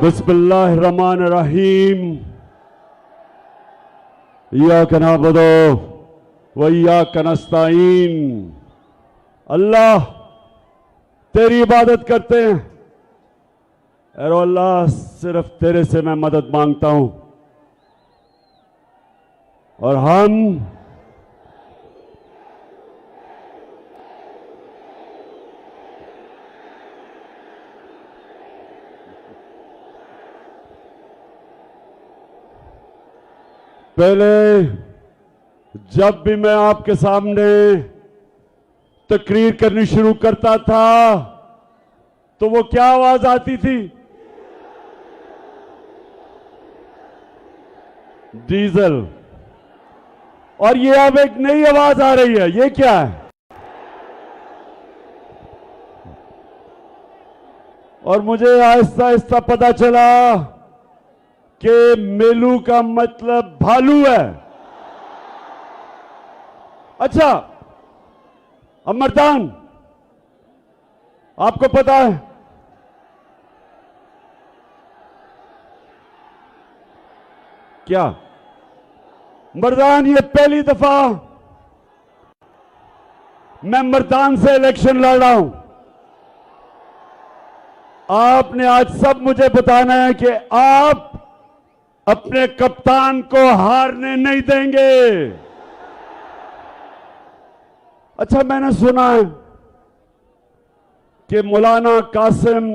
बिस्मिल्लाहिर्रहमानिर्रहीम। इय्याका नअबुदु व इय्याका नस्तईन। अल्लाह तेरी इबादत करते हैं और अल्लाह सिर्फ तेरे से मैं मदद मांगता हूं। और हम पहले जब भी मैं आपके सामने तकरीर करनी शुरू करता था तो वो क्या आवाज आती थी? डीजल। और ये अब एक नई आवाज आ रही है, ये क्या है? और मुझे आहिस्ता आहिस्ता पता चला कि मेलू का मतलब भालू है। अच्छा अमरदान, आपको पता है क्या? मर्दान, ये पहली दफा मैं मर्दान से इलेक्शन लड़ रहा हूं। आपने आज सब मुझे बताना है कि आप अपने कप्तान को हारने नहीं देंगे। अच्छा, मैंने सुना है कि मौलाना कासिम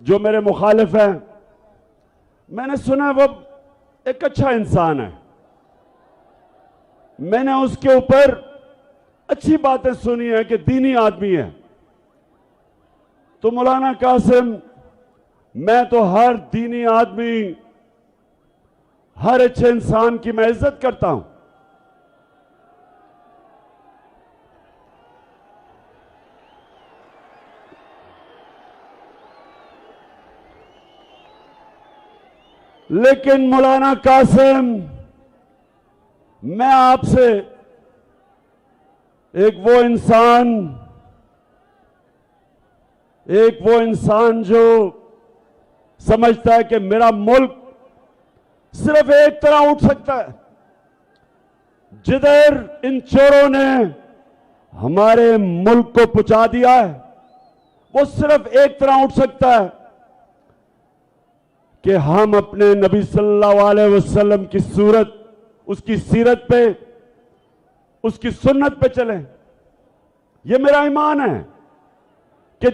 जो मेरे मुखालिफ हैं, मैंने सुना है वो एक अच्छा इंसान है। मैंने उसके ऊपर अच्छी बातें सुनी है कि दीनी आदमी है। तो मौलाना कासिम, मैं तो हर दीनी आदमी, हर अच्छे इंसान की मैं इज्जत करता हूं, लेकिन मौलाना कासिम, मैं आपसे एक वो इंसान जो समझता है कि मेरा मुल्क सिर्फ एक तरह उठ सकता है, जिधर इन चोरों ने हमारे मुल्क को पुचा दिया है, वो सिर्फ एक तरह उठ सकता है कि हम अपने नबी सल्लल्लाहु अलैहि वसल्लम की सूरत, उसकी सीरत पे, उसकी सुन्नत पे चलें। यह मेरा ईमान है कि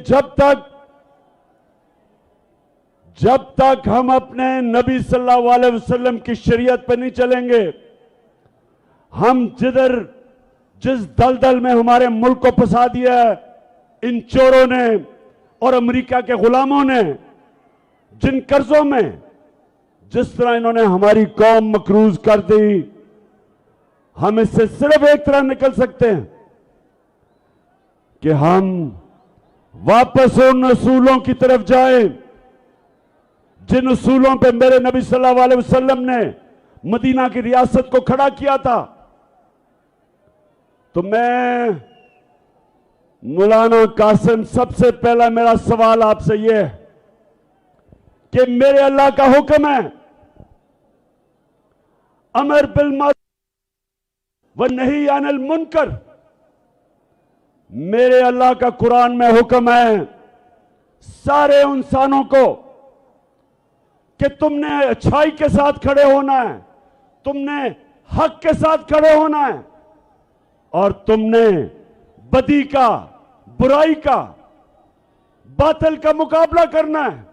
जब तक हम अपने नबी सल्लल्लाहु अलैहि वसल्लम की शरीयत पे नहीं चलेंगे, हम जिस दलदल में हमारे मुल्क को फंसा दिया है इन चोरों ने और अमेरिका के गुलामों ने, जिन कर्जों में जिस तरह इन्होंने हमारी कौम मकरूज कर दी, हम इससे सिर्फ एक तरह निकल सकते हैं कि हम वापस उन असूलों की तरफ जाएं जिन असूलों पे मेरे नबी सल्लल्लाहु अलैहि वसल्लम ने मदीना की रियासत को खड़ा किया था। तो मैं मौलाना कासिम, सबसे पहला मेरा सवाल आपसे यह है कि मेरे अल्लाह का हुक्म है, अमर बिल मारूफ व नही अनिल मुनकर। मेरे अल्लाह का कुरान में हुक्म है सारे इंसानों को कि तुमने अच्छाई के साथ खड़े होना है, तुमने हक के साथ खड़े होना है और तुमने बदी का, बुराई का, बातिल का मुकाबला करना है।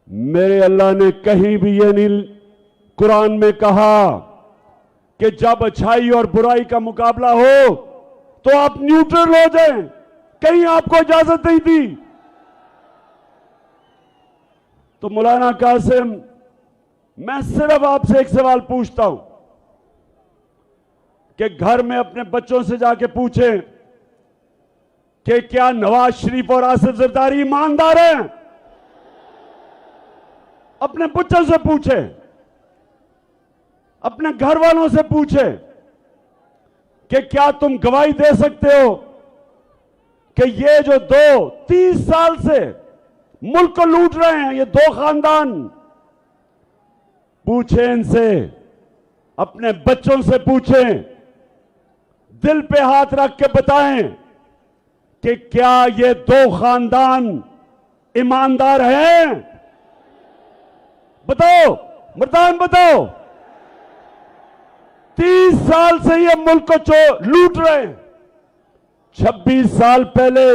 मेरे अल्लाह ने कहीं भी यह नहीं कुरान में कहा कि जब अच्छाई और बुराई का मुकाबला हो तो आप न्यूट्रल हो जाएं, कहीं आपको इजाजत नहीं दी। तो मौलाना कासिम, मैं सिर्फ आपसे एक सवाल पूछता हूं कि घर में अपने बच्चों से जाके पूछें कि क्या नवाज शरीफ और आसिफ जरदारी ईमानदार हैं? अपने बच्चों से पूछे, अपने घर वालों से पूछे कि क्या तुम गवाही दे सकते हो कि ये जो 30 साल से मुल्क को लूट रहे हैं ये दो खानदान। पूछें इनसे, अपने बच्चों से पूछें, दिल पे हाथ रख के बताएं कि क्या ये दो खानदान ईमानदार हैं? बताओ मर्दान, बताओ। 30 साल से ये मुल्क को लूट रहे हैं। 26 साल पहले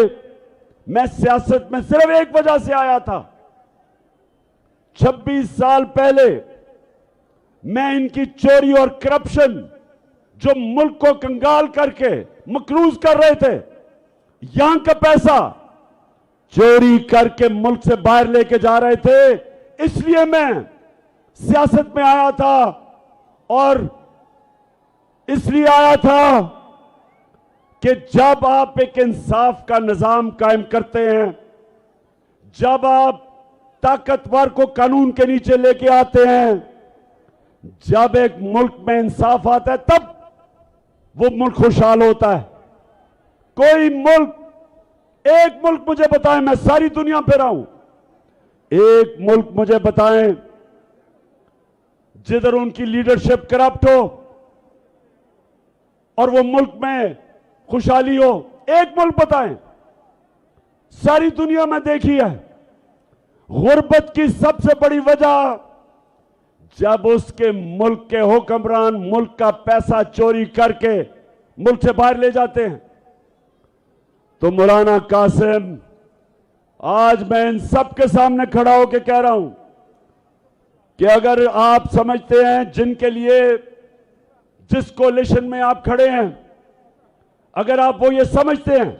मैं सियासत में सिर्फ एक वजह से आया था। 26 साल पहले मैं इनकी चोरी और करप्शन, जो मुल्क को कंगाल करके मकरूज कर रहे थे, यहां का पैसा चोरी करके मुल्क से बाहर लेके जा रहे थे, इसलिए मैं सियासत में आया था। और इसलिए आया था कि जब आप एक इंसाफ का निजाम कायम करते हैं, जब आप ताकतवर को कानून के नीचे लेके आते हैं, जब एक मुल्क में इंसाफ आता है, तब वो मुल्क खुशहाल होता है। कोई मुल्क, एक मुल्क मुझे बताएं, मैं सारी दुनिया पे रहा हूं, एक मुल्क मुझे बताएं जिधर उनकी लीडरशिप करप्ट हो और वो मुल्क में खुशहाली हो। एक मुल्क बताएं। सारी दुनिया में देखी है, गुर्बत की सबसे बड़ी वजह जब उसके मुल्क के हुक्मरान मुल्क का पैसा चोरी करके मुल्क से बाहर ले जाते हैं। तो मौलाना कासिम, आज मैं इन सब के सामने खड़ा होकर कह रहा हूं कि अगर आप समझते हैं जिनके लिए, जिस कोलिशन में आप खड़े हैं, अगर आप वो ये समझते हैं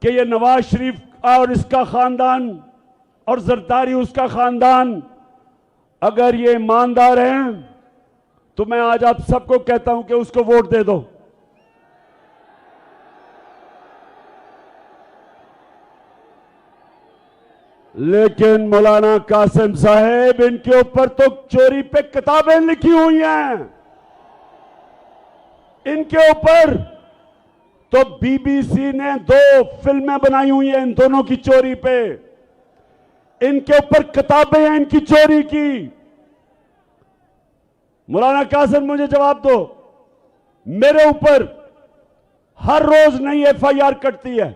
कि ये नवाज शरीफ और इसका खानदान और जरदारी उसका खानदान अगर ये ईमानदार हैं, तो मैं आज आप सबको कहता हूं कि उसको वोट दे दो। लेकिन मौलाना कासिम साहेब, इनके ऊपर तो चोरी पे किताबें लिखी हुई हैं। इनके ऊपर तो बीबीसी ने 2 फिल्में बनाई हुई हैं इन दोनों की चोरी पे। इनके ऊपर किताबें हैं इनकी चोरी की। मौलाना कासिम, मुझे जवाब दो, मेरे ऊपर हर रोज नई एफआईआर कटती है,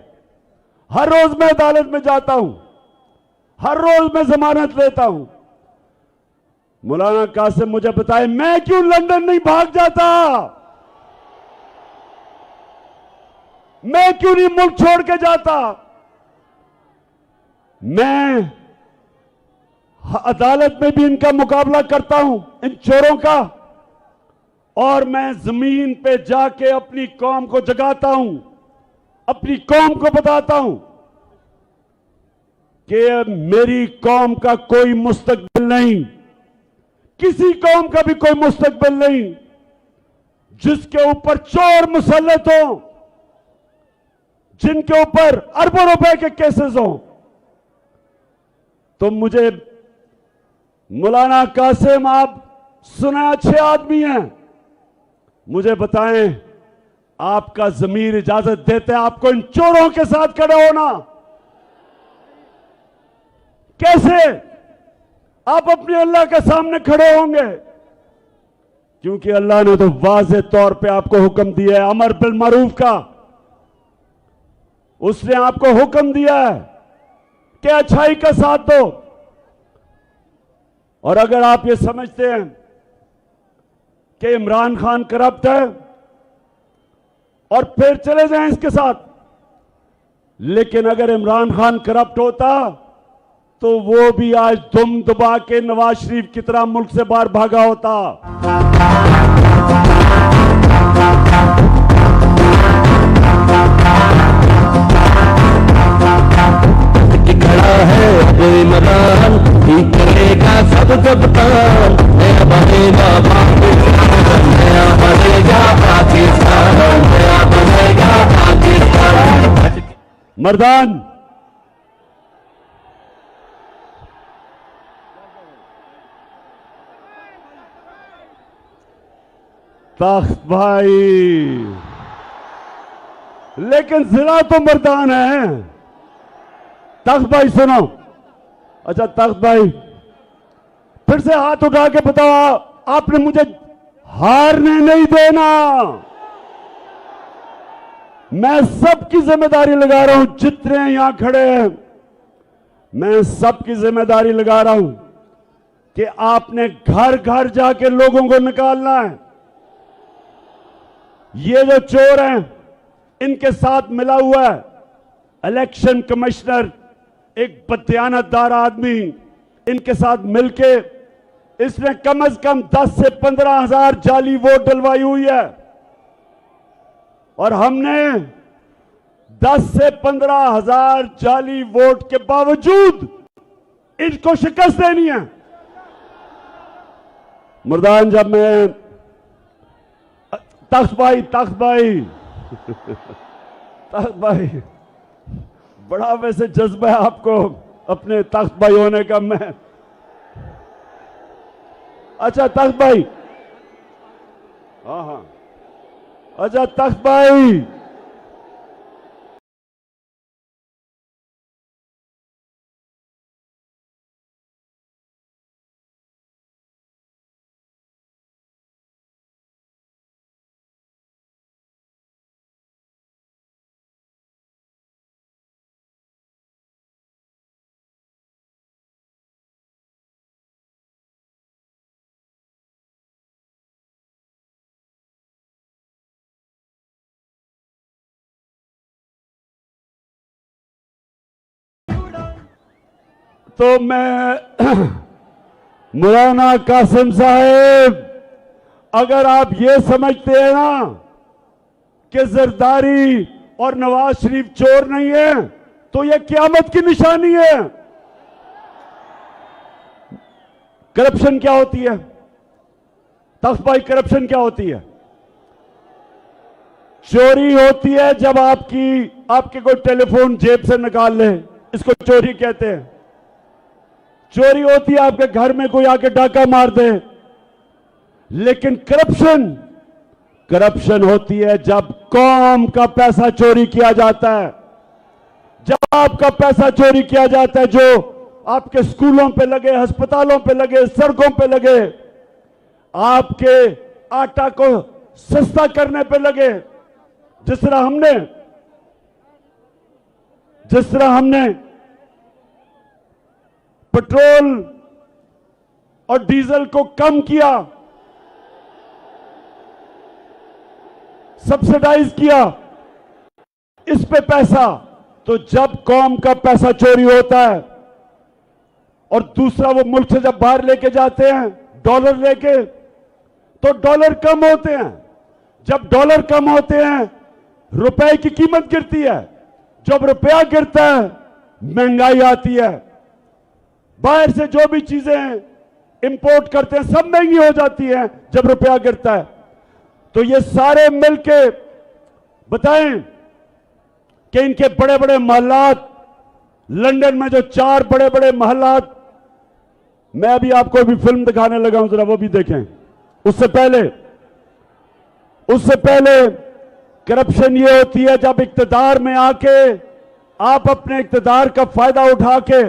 हर रोज मैं अदालत में जाता हूं, हर रोज मैं जमानत लेता हूं। मौलाना कासिम मुझे बताए, मैं क्यों लंदन नहीं भाग जाता? मैं क्यों नहीं मुल्क छोड़ के जाता? मैं अदालत में भी इनका मुकाबला करता हूं, इन चोरों का, और मैं जमीन पे जाके अपनी कौम को जगाता हूं, अपनी कौम को बताता हूं कि मेरी कौम का कोई मुस्तकबिल नहीं, किसी कौम का भी कोई मुस्तकबिल नहीं जिसके ऊपर चोर मुसल्लत हो, जिनके ऊपर अरबों रुपए के केसेस हो। तो मुझे मौलाना कासिम, आप सुना अच्छे आदमी हैं, मुझे बताएं, आपका ज़मीर इजाजत देते हैं आपको इन चोरों के साथ खड़े होना? कैसे आप अपने अल्लाह के सामने खड़े होंगे? क्योंकि अल्लाह ने तो वाज़ेह तौर पे आपको हुक्म दिया है अमर बिल मारूफ का। उसने आपको हुक्म दिया है कि अच्छाई का साथ दो। और अगर आप ये समझते हैं कि इमरान खान करप्ट है और फिर चले जाएं इसके साथ, लेकिन अगर इमरान खान करप्ट होता तो वो भी आज दुम दबा के नवाज शरीफ की तरह मुल्क से बाहर भागा होता। खड़ा है इमरान, ठीक करेगा सब कप्तान, नया बनेगा पाकिस्तान, नया बनेगा पाकिस्तान, नया बनेगा पाकिस्तान। मर्दान, तख्त भाई, लेकिन जिला तो मर्दान है। तख्त भाई सुनो। अच्छा तख्त भाई फिर से हाथ उठा के बताओ, आपने मुझे हारने नहीं देना। मैं सबकी जिम्मेदारी लगा रहा हूं, जितने यहां खड़े हैं मैं सबकी जिम्मेदारी लगा रहा हूं कि आपने घर घर जाके लोगों को निकालना है। ये जो चोर हैं इनके साथ मिला हुआ है इलेक्शन कमिश्नर, एक बदयानतदार आदमी, इनके साथ मिलके इसने कम से कम 10 से 15 हजार जाली वोट डलवाई हुई है और हमने 10 से 15 हजार जाली वोट के बावजूद इनको शिकस्त देनी है। मुर्दान जब मैं तख्त भाई तख्त भाई बड़ा वैसे जज्बा है आपको अपने तख्त भाई होने का। मैं अच्छा तख्त भाई, हाँ अच्छा तख्त भाई तो मैं मौलाना कासिम साहब, अगर आप ये समझते हैं ना कि जरदारी और नवाज शरीफ चोर नहीं है तो ये क़यामत की निशानी है। करप्शन क्या होती है तख्त भाई? करप्शन क्या होती है? चोरी होती है जब आपके कोई टेलीफोन जेब से निकाल ले, इसको चोरी कहते हैं। चोरी होती है आपके घर में कोई आके डाका मार दे। लेकिन करप्शन होती है जब कौम का पैसा चोरी किया जाता है, जब आपका पैसा चोरी किया जाता है, जो आपके स्कूलों पे लगे, अस्पतालों पे लगे, सड़कों पे लगे, आपके आटा को सस्ता करने पे लगे। जिस तरह हमने पेट्रोल और डीजल को कम किया, सब्सिडाइज किया, इस पे पैसा। तो जब कौम का पैसा चोरी होता है और दूसरा वो मुल्क से जब बाहर लेके जाते हैं डॉलर लेके, तो डॉलर कम होते हैं। जब डॉलर कम होते हैं रुपए की कीमत गिरती है। जब रुपया गिरता है महंगाई आती है। बाहर से जो भी चीजें इंपोर्ट करते हैं सब महंगी हो जाती हैं जब रुपया गिरता है। तो ये सारे मिलके बताएं कि इनके बड़े बड़े महलात, लंदन में जो 4 बड़े बड़े महलात, मैं अभी आपको भी फिल्म दिखाने लगा हूं, जरा वो भी देखें। उससे पहले करप्शन ये होती है जब इक्तदार में आके आप अपने इक्तदार का फायदा उठा के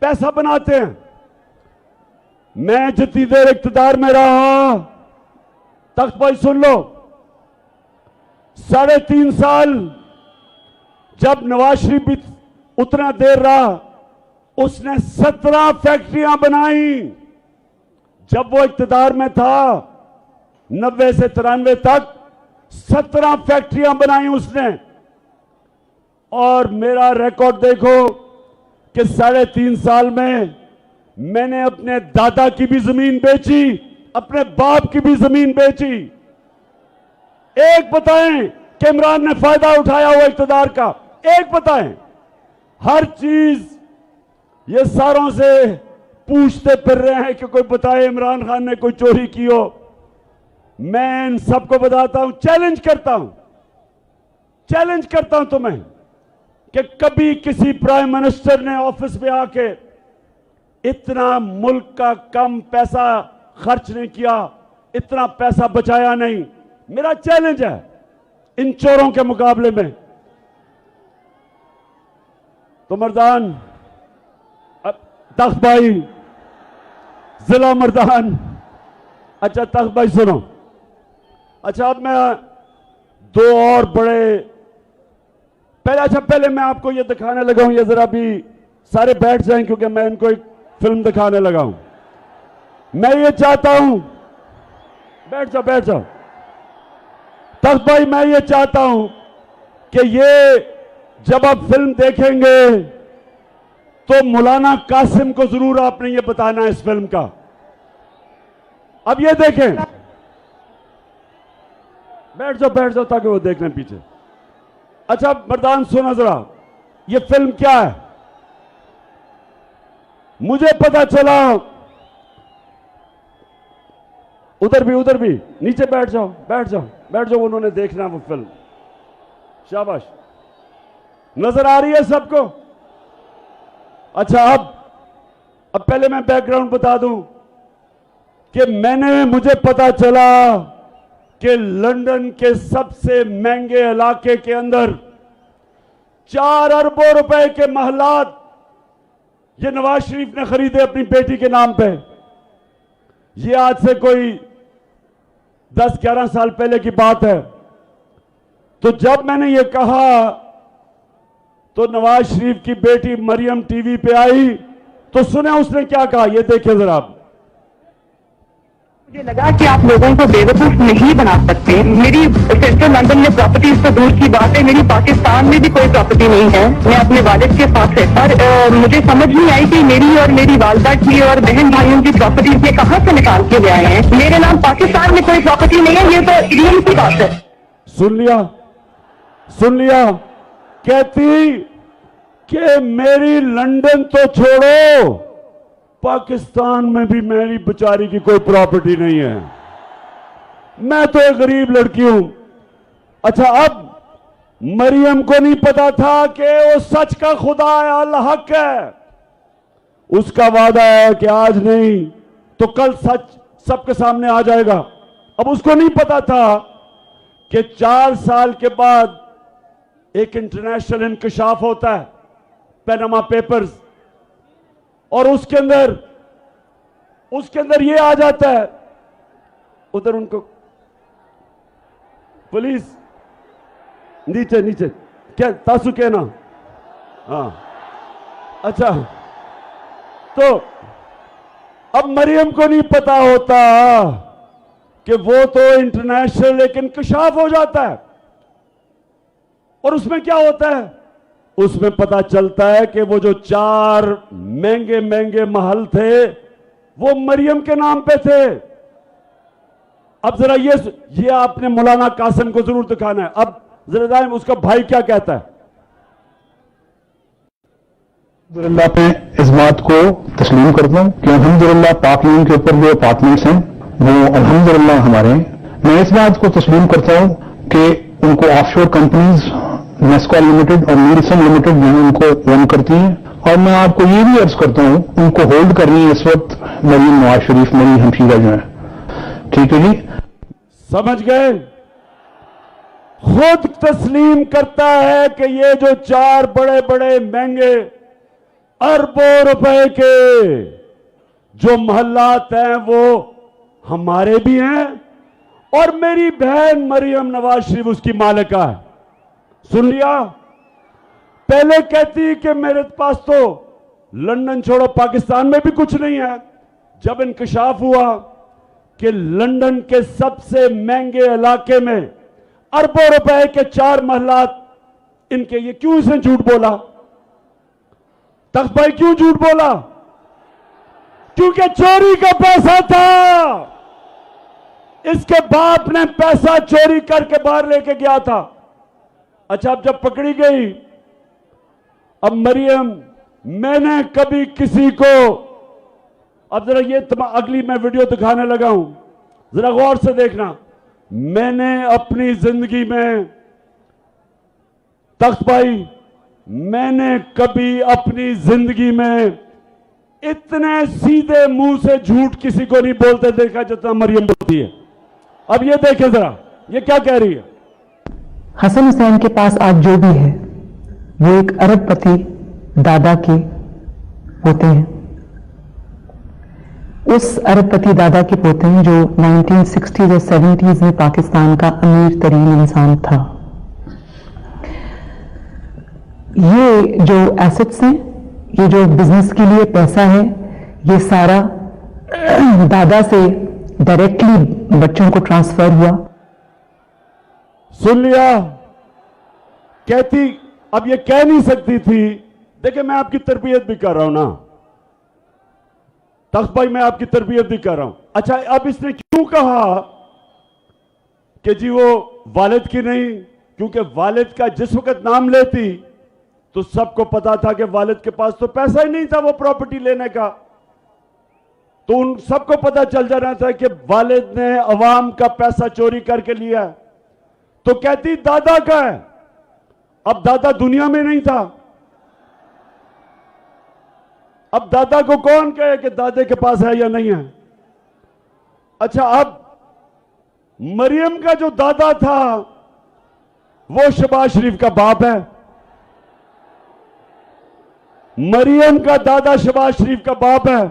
पैसा बनाते हैं। मैं जितनी देर इक्तदार में रहा, तख्त भाई सुन लो, 3.5 साल जब नवाज शरीफ भी उतना देर रहा, उसने 17 फैक्ट्रियां बनाई। जब वो इक्तदार में था 90 से 93 तक 17 फैक्ट्रियां बनाई उसने। और मेरा रिकॉर्ड देखो कि 3.5 साल में मैंने अपने दादा की भी जमीन बेची, अपने बाप की भी जमीन बेची। एक बताएं कि इमरान ने फायदा उठाया हुआ इक्तदार का? एक बताएं। हर चीज ये सारों से पूछते फिर रहे हैं कि कोई बताए इमरान खान ने कोई चोरी की हो। मैं इन सबको बताता हूं, चैलेंज करता हूं तुम्हें कि कभी किसी प्राइम मिनिस्टर ने ऑफिस में आके इतना मुल्क का कम पैसा खर्च नहीं किया, इतना पैसा बचाया नहीं। मेरा चैलेंज है इन चोरों के मुकाबले में। तो मर्दान, तख्त भाई, जिला मर्दान, अच्छा तख्त भाई सुनो, अच्छा अब मैं दो और बड़े पहले मैं आपको ये दिखाने लगा हूं, ये जरा भी सारे बैठ जाएं क्योंकि मैं इनको एक फिल्म दिखाने लगा हूं। मैं ये चाहता हूं, बैठ जाओ तख्त भाई, मैं ये चाहता हूं कि ये जब आप फिल्म देखेंगे तो मौलाना कासिम को जरूर आपने ये बताना है इस फिल्म का। अब ये देखें, बैठ जाओ ताकि वो देख लें पीछे। अच्छा मर्दान सुना जरा, ये फिल्म क्या है? मुझे पता चला, उधर भी नीचे बैठ जाओ, उन्होंने देखना वो फिल्म। शाबाश, नजर आ रही है सबको? अच्छा अब पहले मैं बैकग्राउंड बता दूं कि मुझे पता चला कि लंदन के सबसे महंगे इलाके के अंदर 4 अरबों रुपए के महलात ये नवाज शरीफ ने खरीदे अपनी बेटी के नाम पे। ये आज से कोई 10-11 साल पहले की बात है। तो जब मैंने ये कहा तो नवाज शरीफ की बेटी मरियम टीवी पे आई, तो सुने उसने क्या कहा, ये देखिए जरा आप। मुझे लगा कि आप लोगों को बेवकूफ नहीं बना सकते। मेरी सेंट्रल लंदन में प्रॉपर्टीज तो दूर की बात है, मेरी पाकिस्तान में भी कोई प्रॉपर्टी नहीं है। मैं अपने वालिद के पास है, और मुझे समझ नहीं आई कि मेरी और मेरी वालदा की और बहन भाइयों की प्रॉपर्टीज ये कहाँ से निकाल के ले आए हैं। मेरे नाम पाकिस्तान में कोई प्रॉपर्टी नहीं है, ये तो रियल की बात है। सुन लिया, कहती कि मेरी लंदन तो छोड़ो, पाकिस्तान में भी मेरी बेचारी की कोई प्रॉपर्टी नहीं है, मैं तो एक गरीब लड़की हूं। अच्छा अब मरियम को नहीं पता था कि वो सच का खुदा है, अल्लाह हक है, उसका वादा है कि आज नहीं तो कल सच सबके सामने आ जाएगा। अब उसको नहीं पता था कि 4 साल के बाद एक इंटरनेशनल इंकशाफ होता है, पैनामा पेपर्स, और उसके अंदर ये आ जाता है। उधर उनको पुलिस नीचे क्या तासु कहना, हाँ अच्छा। तो अब मरियम को नहीं पता होता कि वो तो इंटरनेशनल एक इंकशाफ हो जाता है, और उसमें क्या होता है, उसमें पता चलता है कि वो जो 4 महंगे महल थे वो मरियम के नाम पे थे। अब जरा ये आपने मौलाना कासिम को जरूर दिखाना है। अब जरा जाए उसका भाई क्या कहता है। अल्हम्दुलिल्लाह पे इस बात को तस्लीम करता हूँ कि अल्हम्दुलिल्लाह पाक यून के ऊपर जो अपार्टमेंट्स हैं वो अल्हम्दुलिल्लाह हमारे हैं। मैं इस बात को तस्लीम करता हूँ कि उनको ऑफशोर कंपनीज नेस्को लिमिटेड और नीलसन लिमिटेड जो है उनको ओन करती हैं, और मैं आपको ये भी अर्ज करता हूँ उनको होल्ड कर रही है इस वक्त मरियम नवाज शरीफ, मेरी हमशीरा जो है। ठीक है जी, समझ गए? खुद तस्लीम करता है कि ये जो 4 बड़े महंगे अरबों रुपए के जो महल्लात हैं वो हमारे भी हैं, और मेरी बहन मरियम नवाज शरीफ उसकी मालिका है। सुन लिया? पहले कहती कि मेरे पास तो लंदन छोड़ो पाकिस्तान में भी कुछ नहीं है। जब इंकशाफ हुआ कि लंदन के सबसे महंगे इलाके में अरबों रुपए के 4 महलात इनके, ये क्यों इसने झूठ बोला? तख्त भाई क्यों झूठ बोला? क्योंकि चोरी का पैसा था, इसके बाप ने पैसा चोरी करके बाहर लेके गया था। अच्छा अब जब पकड़ी गई, अब मरियम, मैंने कभी किसी को, अब जरा ये अगली मैं वीडियो दिखाने लगा हूं, जरा गौर से देखना। मैंने अपनी जिंदगी में, तख्त भाई, मैंने कभी अपनी जिंदगी में इतने सीधे मुंह से झूठ किसी को नहीं बोलते देखा जितना मरियम बोलती है। अब ये देखें जरा, ये क्या कह रही है। हसन हुसैन के पास आज जो भी है वो एक अरबपति दादा के पोते हैं, उस अरबपति दादा के पोते हैं जो 1960s और 70s में पाकिस्तान का अमीर तरीन इंसान था। ये जो एसेट्स हैं, ये जो बिजनेस के लिए पैसा है, ये सारा दादा से डायरेक्टली बच्चों को ट्रांसफर हुआ। सुन लिया? कहती अब ये कह नहीं सकती थी। देखिए, मैं आपकी तरबियत भी कर रहा हूं ना तख्त भाई, मैं आपकी तरबियत भी कर रहा हूं। अच्छा, अब इसने क्यों कहा कि जी वो वालिद की नहीं? क्योंकि वालिद का जिस वक्त नाम लेती तो सबको पता था कि वालिद के पास तो पैसा ही नहीं था वो प्रॉपर्टी लेने का। तो उन सबको पता चल जाना था कि वालिद ने अवाम का पैसा चोरी करके लिया। तो कहती दादा का है। अब दादा दुनिया में नहीं था। अब दादा को कौन कहे कि दादे के पास है या नहीं है? अच्छा, अब मरियम का जो दादा था वो शहबाज शरीफ का बाप है। मरियम का दादा शहबाज शरीफ का बाप है।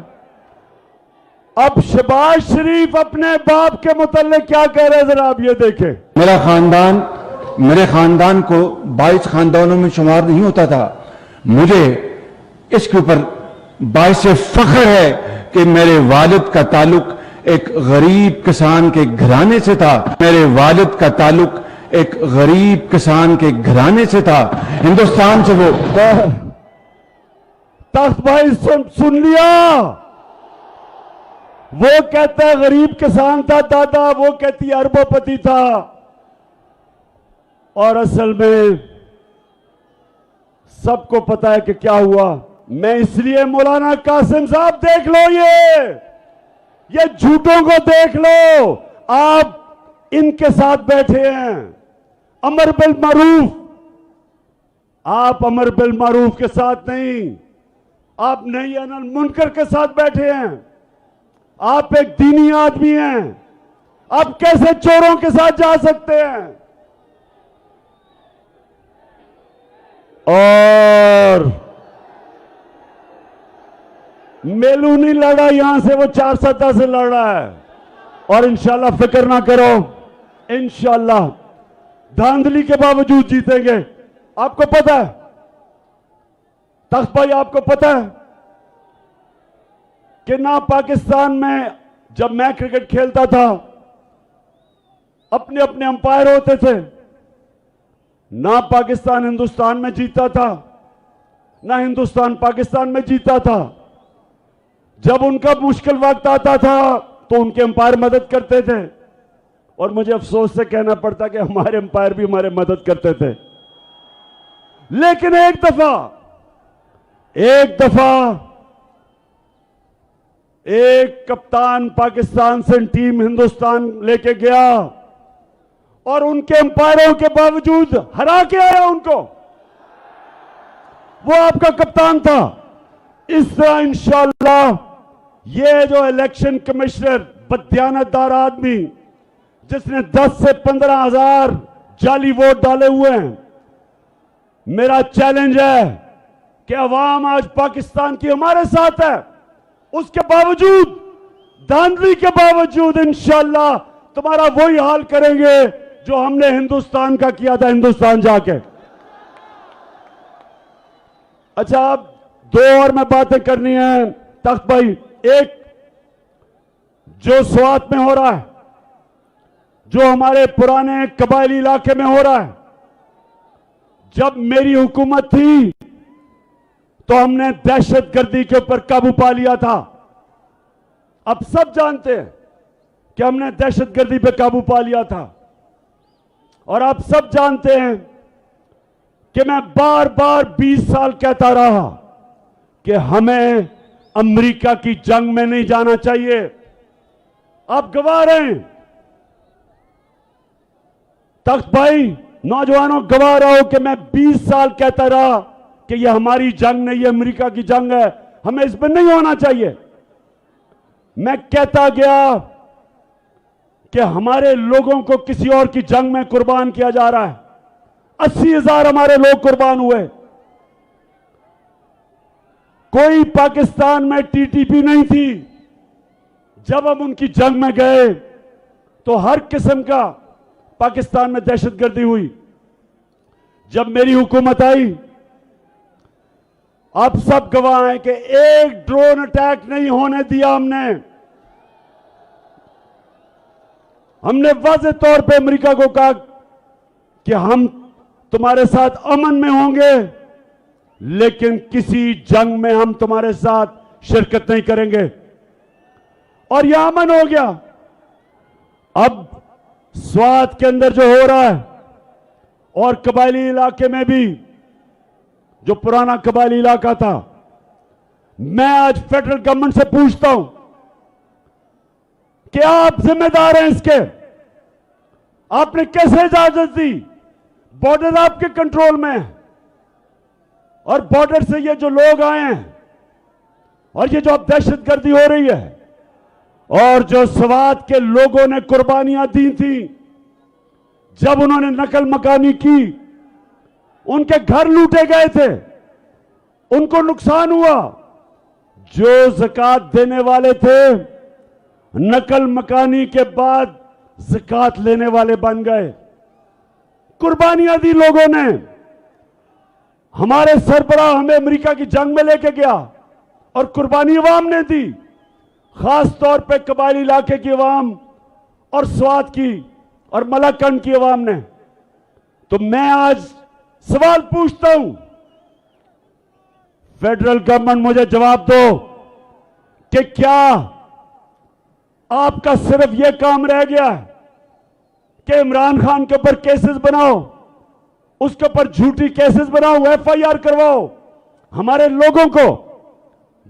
अब शहबाज शरीफ अपने बाप के मुताल्लिक क्या कह रहे हैं, जरा आप ये देखें। मेरे खानदान को 22 खानदानों में शुमार नहीं होता था। मुझे इसके ऊपर बाइस फख्र है कि मेरे वालिद का ताल्लुक एक गरीब किसान के घराने से था। मेरे वालिद का ताल्लुक एक गरीब किसान के घराने से था। हिंदुस्तान से वो तख्त भाई सुन लिया? वो कहता है गरीब किसान था दादा, वो कहती अरबोपति था। और असल में सबको पता है कि क्या हुआ। मैं इसलिए मौलाना कासिम साहब, देख लो ये झूठों को देख लो। आप इनके साथ बैठे हैं, अमर बिल मारूफ। आप अमर बिल मारूफ के साथ नहीं, आप नही अनिल मुनकर के साथ बैठे हैं। आप एक दीनी आदमी हैं। आप कैसे चोरों के साथ जा सकते हैं? और मेलू नहीं लड़ा यहां से, वो 4 सत्ता से लड़ रहा है। और इंशाल्लाह फिक्र ना करो, इंशाल्लाह धांधली के बावजूद जीतेंगे। आपको पता है तख्त भाई, आपको पता है कि ना पाकिस्तान में जब मैं क्रिकेट खेलता था अपने अपने अंपायर होते थे। ना पाकिस्तान हिंदुस्तान में जीता था, ना हिंदुस्तान पाकिस्तान में जीता था। जब उनका मुश्किल वक्त आता था तो उनके अंपायर मदद करते थे। और मुझे अफसोस से कहना पड़ता कि हमारे अंपायर भी हमारे मदद करते थे। लेकिन एक दफा एक कप्तान पाकिस्तान से टीम हिंदुस्तान लेके गया और उनके अंपायरों के बावजूद हरा के आया उनको। वो आपका कप्तान था। इस तरह इंशाअल्लाह ये जो इलेक्शन कमिश्नर बददियानतदार आदमी जिसने 10 से 15 हजार जाली वोट डाले हुए हैं, मेरा चैलेंज है कि अवाम आज पाकिस्तान की हमारे साथ है। उसके बावजूद, धांधली के बावजूद इंशाअल्लाह तुम्हारा वही हाल करेंगे जो हमने हिंदुस्तान का किया था हिंदुस्तान जाके। अच्छा, अब 2 और मैं बातें करनी है तख्त भाई। एक, जो स्वात में हो रहा है, जो हमारे पुराने कबायली इलाके में हो रहा है, जब मेरी हुकूमत थी तो हमने दहशतगर्दी के ऊपर काबू पा लिया था। अब सब जानते हैं कि हमने दहशतगर्दी पे काबू पा लिया था। और आप सब जानते हैं कि मैं बार बार 20 साल कहता रहा कि हमें अमेरिका की जंग में नहीं जाना चाहिए। आप गवाह रहे हैं तख्त भाई, नौजवानों गवाह रहो कि मैं 20 साल कहता रहा कि यह हमारी जंग नहीं, ये अमेरिका की जंग है, हमें इसमें नहीं होना चाहिए। मैं कहता गया कि हमारे लोगों को किसी और की जंग में कुर्बान किया जा रहा है। 80,000 हमारे लोग कुर्बान हुए। कोई पाकिस्तान में टीटीपी नहीं थी। जब हम उनकी जंग में गए तो हर किस्म का पाकिस्तान में दहशतगर्दी हुई। जब मेरी हुकूमत आई, आप सब गवाह हैं कि एक ड्रोन अटैक नहीं होने दिया हमने वाज़ेह तौर पे अमेरिका को कहा कि हम तुम्हारे साथ अमन में होंगे, लेकिन किसी जंग में हम तुम्हारे साथ शिरकत नहीं करेंगे। और यह अमन हो गया। अब स्वात के अंदर जो हो रहा है और कबायली इलाके में भी, जो पुराना कबायली इलाका था, मैं आज फेडरल गवर्नमेंट से पूछता हूं कि आप जिम्मेदार हैं इसके। आपने कैसे इजाजत दी? बॉर्डर आपके कंट्रोल में है और बॉर्डर से ये जो लोग आए हैं और ये जो अब दहशतगर्दी हो रही है और जो स्वात के लोगों ने कुर्बानियां दी थी, जब उन्होंने नकल मकानी की, उनके घर लूटे गए थे, उनको नुकसान हुआ। जो ज़कात देने वाले थे, नकल मकानी के बाद ज़कात लेने वाले बन गए। कुर्बानियां दी लोगों ने। हमारे सरबराह हमें अमेरिका की जंग में लेके गया और कुर्बानी अवाम ने दी, खास तौर पे कबायली इलाके की अवाम और स्वात की और मलाकंड की अवाम ने। तो मैं आज सवाल पूछता हूं, फेडरल गवर्नमेंट मुझे जवाब दो कि क्या आपका सिर्फ यह काम रह गया है कि इमरान खान के ऊपर केसेस बनाओ, उसके ऊपर झूठी केसेस बनाओ, एफआईआर करवाओ, हमारे लोगों को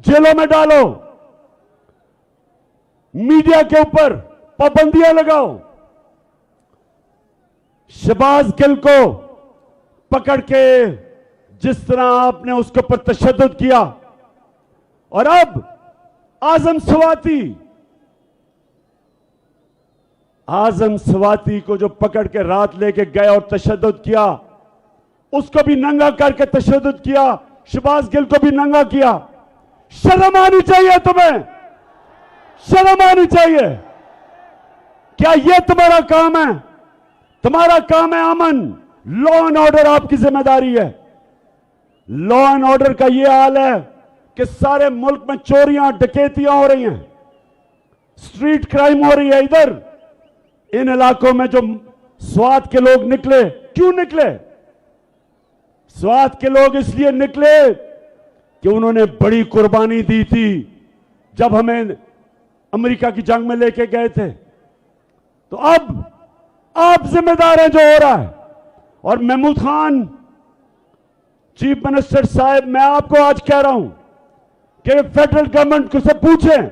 जेलों में डालो, मीडिया के ऊपर पाबंदियां लगाओ, शहबाज गिल को पकड़ के जिस तरह आपने उसके ऊपर तशद्दुद किया, और अब आजम स्वाति को जो पकड़ के रात लेके गए और तशद्दुद किया, उसको भी नंगा करके तशद्दुद किया, शहबाज गिल को भी नंगा किया। शर्म आनी चाहिए तुम्हें, शर्म आनी चाहिए। क्या यह तुम्हारा काम है? तुम्हारा काम है अमन, लॉ एंड ऑर्डर आपकी जिम्मेदारी है। लॉ एंड ऑर्डर का यह हाल है कि सारे मुल्क में चोरियां डकैतियां हो रही हैं, स्ट्रीट क्राइम हो रही है। इधर इन इलाकों में जो स्वात के लोग निकले, क्यों निकले? स्वात के लोग इसलिए निकले कि उन्होंने बड़ी कुर्बानी दी थी जब हमें अमेरिका की जंग में लेके गए थे। तो अब आप जिम्मेदार हैं जो हो रहा है। और महमूद खान चीफ मिनिस्टर साहब, मैं आपको आज कह रहा हूं कि फेडरल गवर्नमेंट को से पूछें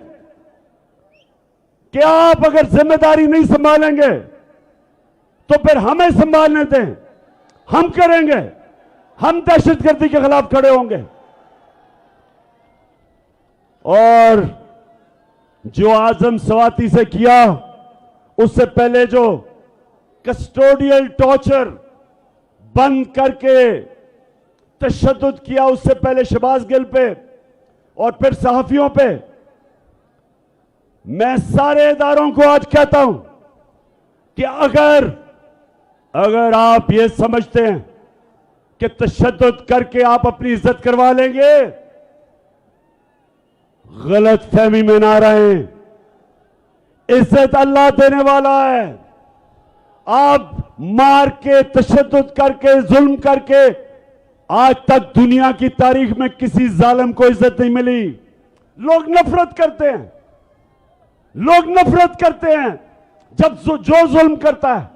कि आप अगर जिम्मेदारी नहीं संभालेंगे तो फिर हमें संभालने दें, हम करेंगे, हम दहशतगर्दी के खिलाफ खड़े होंगे। और जो आजम स्वाति से किया, उससे पहले जो कस्टोडियल टॉर्चर बंद करके तशद्दुद किया, उससे पहले शहबाज गिल पे और फिर सहाफियों पे, मैं सारे इदारों को आज कहता हूं कि अगर आप ये समझते हैं कि तशद्दुद करके आप अपनी इज्जत करवा लेंगे, गलत फहमी में ना रहें। इज्जत अल्लाह देने वाला है। आप मार के, तशद्दुद करके, जुल्म करके, आज तक दुनिया की तारीख में किसी जालिम को इज्जत नहीं मिली। लोग नफरत करते हैं, लोग नफरत करते हैं जब जो जुल्म करता है।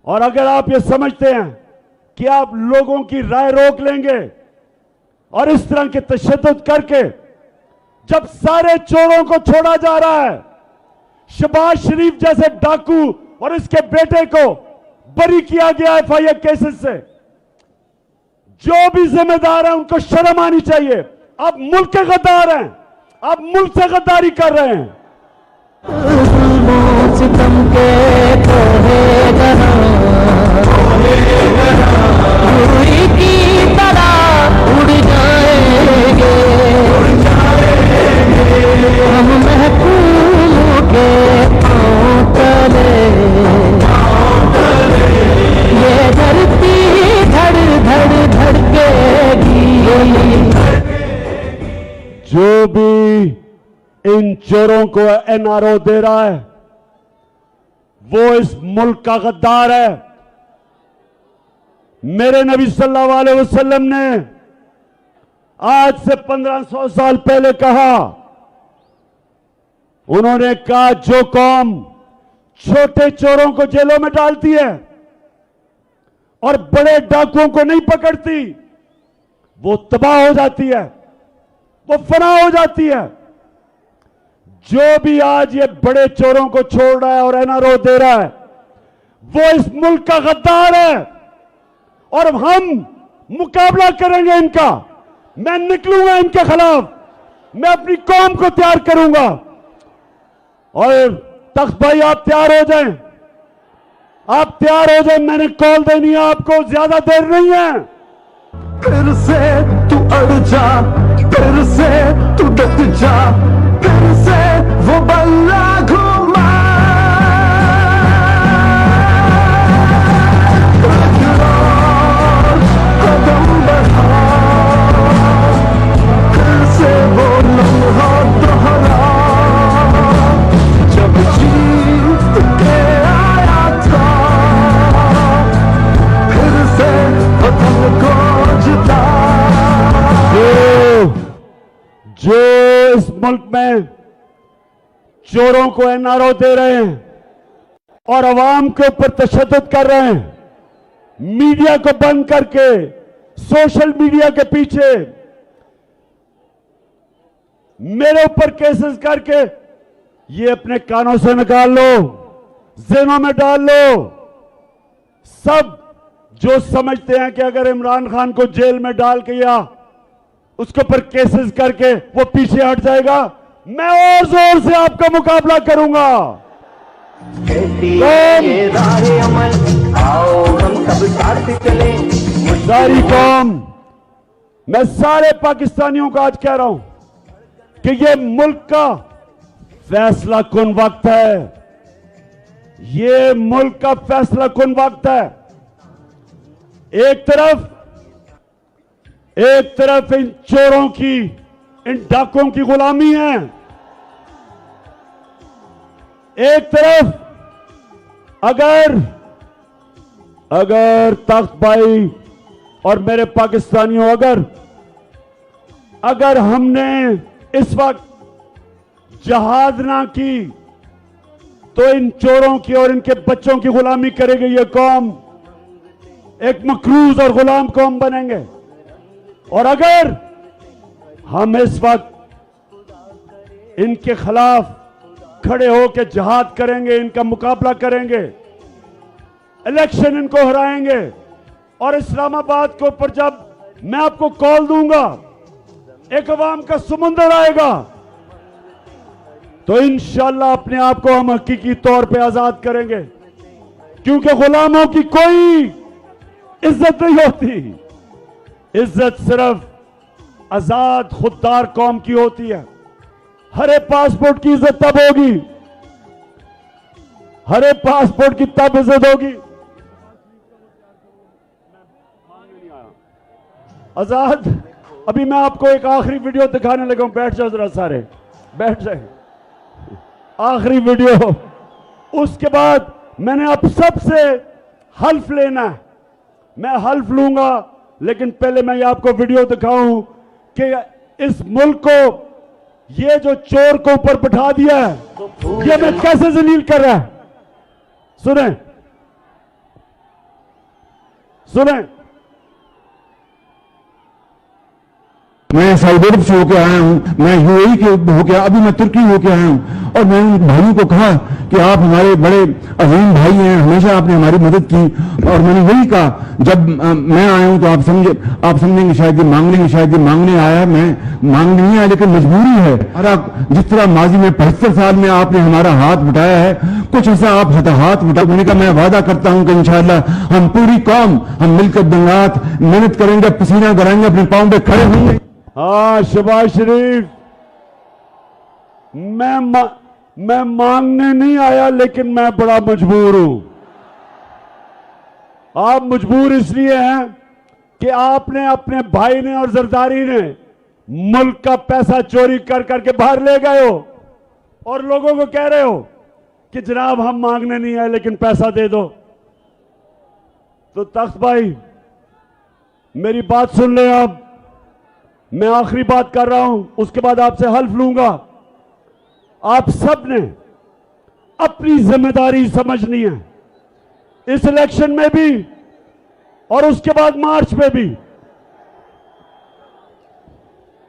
और अगर आप ये समझते हैं कि आप लोगों की राय रोक लेंगे और इस तरह के तशद्दुद करके जब सारे चोरों को छोड़ा जा रहा है, शहबाज शरीफ जैसे डाकू और इसके बेटे को बरी किया गया एफआईआर केसेस से, जो भी जिम्मेदार है उनको शर्म आनी चाहिए। आप मुल्क के गद्दार हैं, आप मुल्क से गद्दारी कर रहे हैं। सितम के रुई की तरह उड़ जाएंगे, भी इन चोरों को एनआरओ दे रहा है वो इस मुल्क का गद्दार है। मेरे नबी सल्लल्लाहु अलैहि वसल्लम ने आज से 1500 साल पहले कहा, उन्होंने कहा जो कौम छोटे चोरों को जेलों में डालती है और बड़े डाकुओं को नहीं पकड़ती वो तबाह हो जाती है, वो फना हो जाती है। जो भी आज ये बड़े चोरों को छोड़ रहा है और एनआरओ दे रहा है वो इस मुल्क का गद्दार है और हम मुकाबला करेंगे इनका। मैं निकलूंगा इनके खिलाफ, मैं अपनी कौम को तैयार करूंगा। और तख्त भाई आप तैयार हो जाएं, आप तैयार हो जाएं, मैंने कॉल देनी है आपको, ज्यादा देर नहीं है। फिर से तू अड़ जा, फिर से तू डट जा, फिर से वो बल्ला घुमा। कदम बढ़ा, फिर से वो लम्हा दोहरा जब जीत के आया था, फिर से वतन को जिता। जो इस मुल्क में चोरों को एनआरओ दे रहे हैं और अवाम के ऊपर तशद्दुद कर रहे हैं, मीडिया को बंद करके सोशल मीडिया के पीछे मेरे ऊपर केसेस करके, ये अपने कानों से निकाल लो, जेनों में डाल लो। सब जो समझते हैं कि अगर इमरान खान को जेल में डाल के या उसके ऊपर केसेस करके वो पीछे हट जाएगा, मैं और जोर से आपका मुकाबला करूंगा। सारी कौम, मैं सारे पाकिस्तानियों को आज कह रहा हूं कि ये मुल्क का फैसला कुन वक्त है, ये मुल्क का फैसला कुन वक्त है। एक तरफ इन चोरों की, इन डाकुओं की गुलामी है, एक तरफ अगर तख्त भाई और मेरे पाकिस्तानियों, अगर हमने इस वक्त जहाद ना की तो इन चोरों की और इनके बच्चों की गुलामी करेगी ये कौम, एक मकरूज और गुलाम कौम बनेंगे। और अगर हम इस वक्त इनके खिलाफ खड़े होकर जिहाद करेंगे, इनका मुकाबला करेंगे, इलेक्शन इनको हराएंगे और इस्लामाबाद के ऊपर जब मैं आपको कॉल दूंगा एक अवाम का समुंदर आएगा तो इंशाअल्लाह अपने आप को हम हकीकी तौर पे आजाद करेंगे, क्योंकि गुलामों की कोई इज्जत नहीं होती। इज्जत सिर्फ आजाद खुददार कौम की होती है। हरे पासपोर्ट की इज्जत तब होगी, हरे पासपोर्ट की तब इज्जत होगी। आजाद, अभी मैं आपको एक आखिरी वीडियो दिखाने लगा हूं, बैठ जाओ जरा, सारे बैठ जाए। आखिरी वीडियो, उसके बाद मैंने आप सबसे हल्फ लेना है, मैं हल्फ लूंगा, लेकिन पहले मैं ये आपको वीडियो दिखाऊं कि इस मुल्क को ये जो चोर को ऊपर बिठा दिया है ये मैं कैसे जलील कर रहा है। सुने सुने, मैं सऊदी अरब से होकर आया हूं, मैं यूएई के होकर, अभी मैं तुर्की होकर आया हूं, और मैंने उन भाइयों को कहा कि आप हमारे बड़े अजीम भाई हैं, हमेशा आपने हमारी मदद की। और मैंने यही कहा, जब मैं आया हूं तो आप समझेंगे शायद ये मांगने आया, मैं मांगने नहीं आया, लेकिन मजबूरी है। हमारा जिस तरह माजी में 75 साल में आपने हमारा हाथ बटाया है, कुछ ऐसा आप हाथ बटा। मैंने कहा मैं वादा करता हूं कि इंशाअल्लाह हम पूरी कौम, हम मिलकर दिन रात मेहनत करेंगे, पसीना गड़ाएंगे, अपने पांव पे खड़े होंगे। हाँ शबाज शरीफ, मैं मांगने नहीं आया, लेकिन मैं बड़ा मजबूर हूं। आप मजबूर इसलिए हैं कि आपने, अपने भाई ने और जरदारी ने मुल्क का पैसा चोरी कर करके बाहर ले गए हो और लोगों को कह रहे हो कि जनाब हम मांगने नहीं आए लेकिन पैसा दे दो। तो तख्त भाई मेरी बात सुन ले। अब मैं आखिरी बात कर रहा हूं, उसके बाद आपसे हल्फ लूंगा। आप सब ने अपनी जिम्मेदारी समझनी है, इस इलेक्शन में भी और उसके बाद मार्च में भी।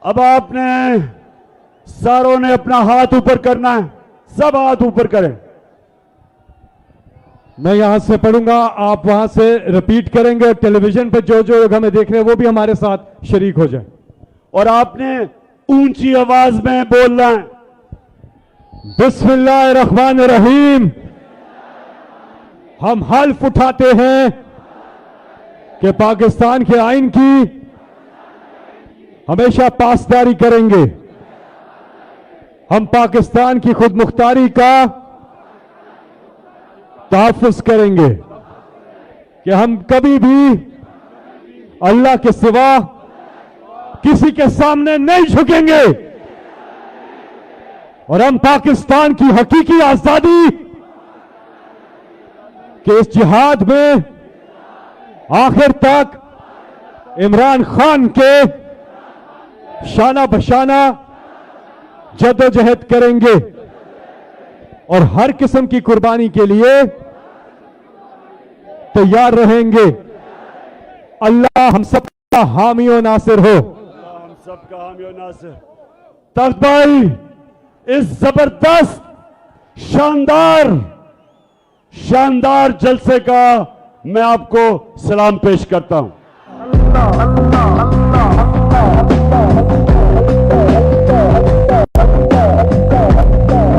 अब आपने सारों ने अपना हाथ ऊपर करना है, सब हाथ ऊपर करें। मैं यहां से पढ़ूंगा, आप वहां से रिपीट करेंगे। टेलीविजन पर जो जो लोग हमें देख रहे हैं वो भी हमारे साथ शरीक हो जाए। और आपने ऊंची आवाज में बोलना है। बिस्मिल्लाहिर्रहमानिर्रहीम। हम हल्फ उठाते हैं कि पाकिस्तान के आइन की हमेशा पासदारी करेंगे। हम पाकिस्तान की खुद मुख्तारी का तहफ़्फ़ुज़ करेंगे कि हम कभी भी अल्लाह के सिवा किसी के सामने नहीं झुकेंगे और हम पाकिस्तान की हकीकी आजादी के इस जिहाद में आखिर तक इमरान खान के शाना बशाना जद्दोजहद करेंगे और हर किस्म की कुर्बानी के लिए तैयार रहेंगे। अल्लाह हम सबका हामी और नासिर हो। हम सबका हामी और नासिर। तख्त भाई इस जबरदस्त शानदार जलसे का मैं आपको सलाम पेश करता हूं। अल्लाह